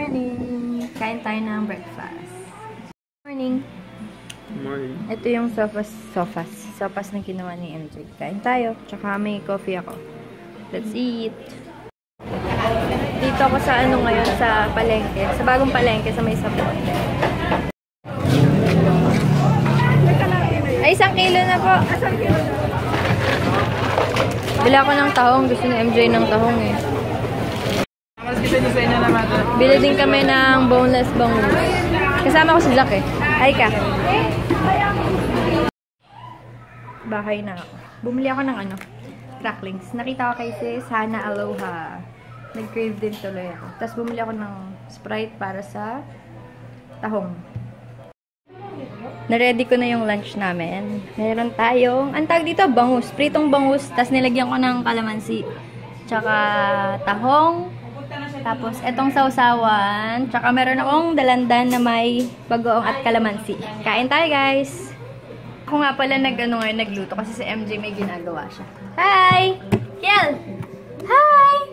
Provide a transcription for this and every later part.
morning! Kain tayo ng breakfast. Morning! Morning. Ito yung sopas na ginawa ni MJ. Kain tayo. Tsaka may coffee ako. Let's eat! Dito ako sa ngayon, sa palengke. Sa bagong palengke, sa may sabon. Ay, 1 kilo na po. 1 kilo na. Bila ako ng tahong. Gusto ni MJ ng tahong eh. Bili din kami ng boneless bangus. Kasama ko si Jack eh. Hi ka. Bahay na ako. Bumili ako ng cracklings. Nakita ko kay sis, Hana Aloha. Nag-crave din tuloy ako. Tapos bumili ako ng Sprite para sa tahong. Naready ko na yung lunch namin. Meron tayong, ang tawag dito, bangus. Pritong bangus. Tapos nilagyan ko ng kalamansi. Tsaka tahong. Tapos etong sausawan. Tsaka meron akong dalandan na may bagoong at kalamansi. Kain tayo guys! Ako nga pala nagluto kasi si MJ may ginagawa siya. Hi! Kiel! Hi!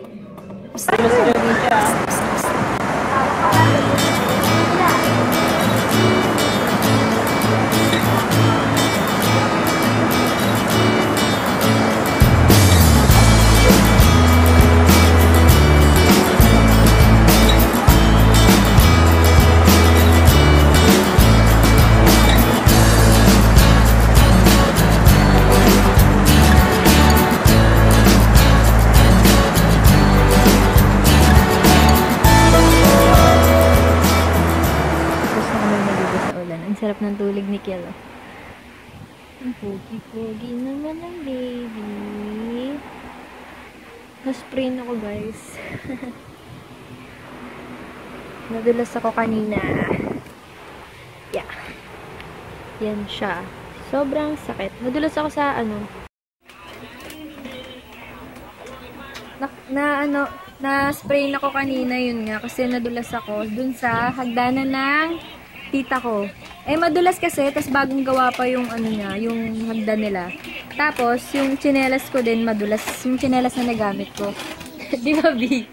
Sarap ng tulog ni Kiel. Ang pogi-pogi naman ng baby. Na-sprain ako guys. Nadulas ako kanina. Yeah. Yan siya. Sobrang sakit. Nadulas ako sa na-sprain ako kanina yun nga kasi nadulas ako dun sa hagdanan ng tita ko. Eh, madulas kasi, tas bagong gawa pa yung yung hagdan nila. Tapos, yung tsinelas ko din madulas. Yung tsinelas na nagamit ko. Di ba, B?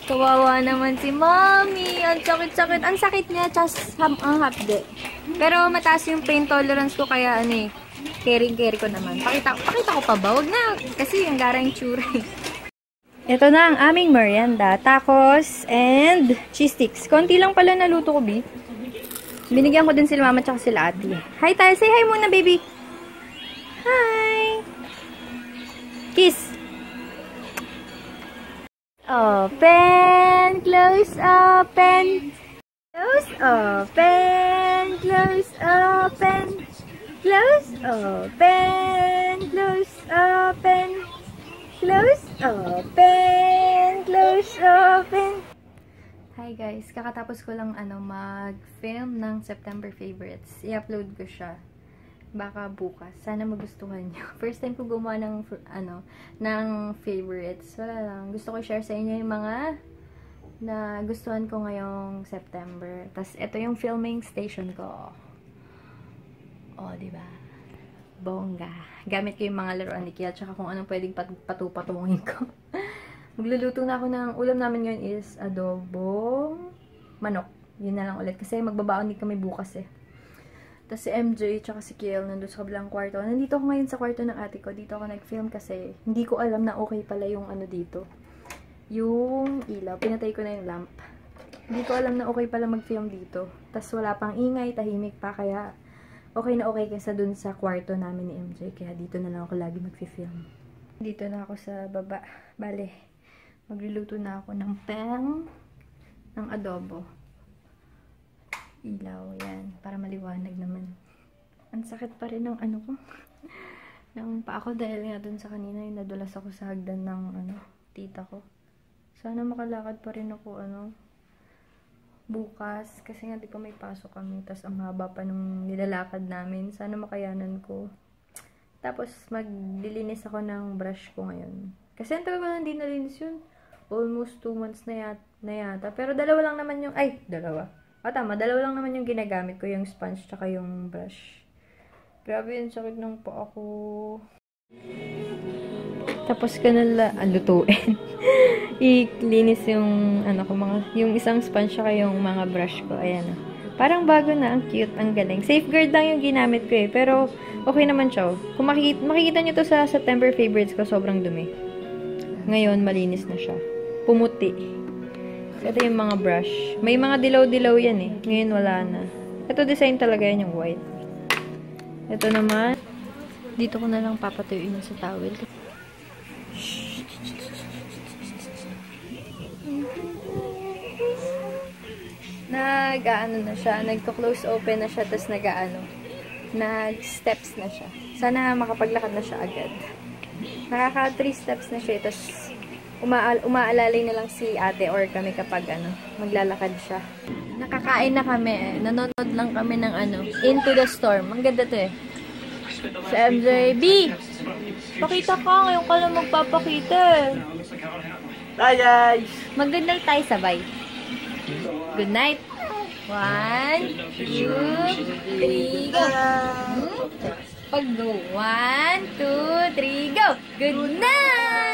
Kawawa naman si Mommy. Ang sakit-sakit. Ang sakit niya, tas ang hapde. Pero mataas yung pain tolerance ko, kaya caring-carry ko naman. Pakita ko pa ba? Wag na. Kasi ang gara yung tsura. Ito na ang aming merienda. Tacos and cheese sticks. Konti lang pala naluto ko, B. Binigyan ko din sila mama tsaka sila ate. Hi tayo. Say hi muna, baby. Hi. Kiss. Open. Close. Open. Close. Open. Close. Open. Close. Open. Close. Open. Close. Open. Close. Open. Hi guys, kakatapos ko lang mag-film ng September favorites. I-upload ko siya. Baka bukas. Sana magustuhan niyo. First time ko gumawa ng favorites. Wala lang. Gusto ko share sa inyo yung mga na gustuhan ko ngayong September. Tapos ito yung filming station ko. Oh, di ba? Bongga. Gamit ko yung mga laruan ni Kiel tsaka kung anong pwedeng patupatungin ko. Magluluto na ako ng ulam namin ngayon is adobong manok. Yun na lang ulit. Kasi magbabaon din kami bukas eh. Tapos si MJ tsaka si Kiel nandun sa kabilang kwarto. Nandito ako ngayon sa kwarto ng ate ko. Dito ako nag-film kasi hindi ko alam na okay pala yung dito. Yung ilaw. Pinatay ko na yung lamp. Hindi ko alam na okay pala mag-film dito. Tapos wala pang ingay, tahimik pa. Kaya okay na okay kaysa dun sa kwarto namin ni MJ. Kaya dito na lang ako lagi mag-film. Dito na ako sa baba. Bale. Magluluto na ako ng ng adobo. Ilaw, yan. Para maliwanag naman. Ang sakit pa rin ng ko. ng paa ko dahil nga dun sa kanina yung nadulas ako sa hagdan ng tita ko. Sana makalakad pa rin ako bukas. Kasi nga di pa may pasok kami. Tapos ang haba pa nung nilalakad namin. Sana makayanan ko. Tapos maglilinis ako ng brush ko ngayon. Kasi ang tagal ko hindi nalinis yun. Almost 2 months na yata. Pero dalawa lang naman yung... Ay, dalawa. Tama. Dalawa lang naman yung ginagamit ko. Yung sponge tsaka yung brush. Grabe yung sakit ng paa ko. Tapos ko na lutuin. I-linis yung, yung isang sponge saka yung mga brush ko. Ayan o. Parang bago na. Ang cute. Ang galing. Safeguard lang yung ginamit ko eh. Pero, okay naman siya. Kung makikita nyo to sa September favorites ko, sobrang dumi. Ngayon, malinis na siya. Pumuti. So, ito yung mga brush. May mga dilaw-dilaw yan eh. Ngayon, wala na. Ito design talaga yan yung white. Ito naman. Dito ko na lang papatuyuin sa towel. Nag-ano na siya, nagko-close open na siya, tapos nag-steps na siya. Sana makapaglakad na siya agad. Nakaka 3 steps na siya, tapos umaalalay na lang si ate or kami kapag maglalakad siya. Nakakain na kami, nanonood lang kami ng Into the Storm. Ang ganda to eh. Si MJB! Pakita ka, ngayon ka lang magpapakita. Hi guys! Mag-good night tayo sabay. Good night. 1, 2, 3, go. Pag go. 1, 2, 3, go. Good night!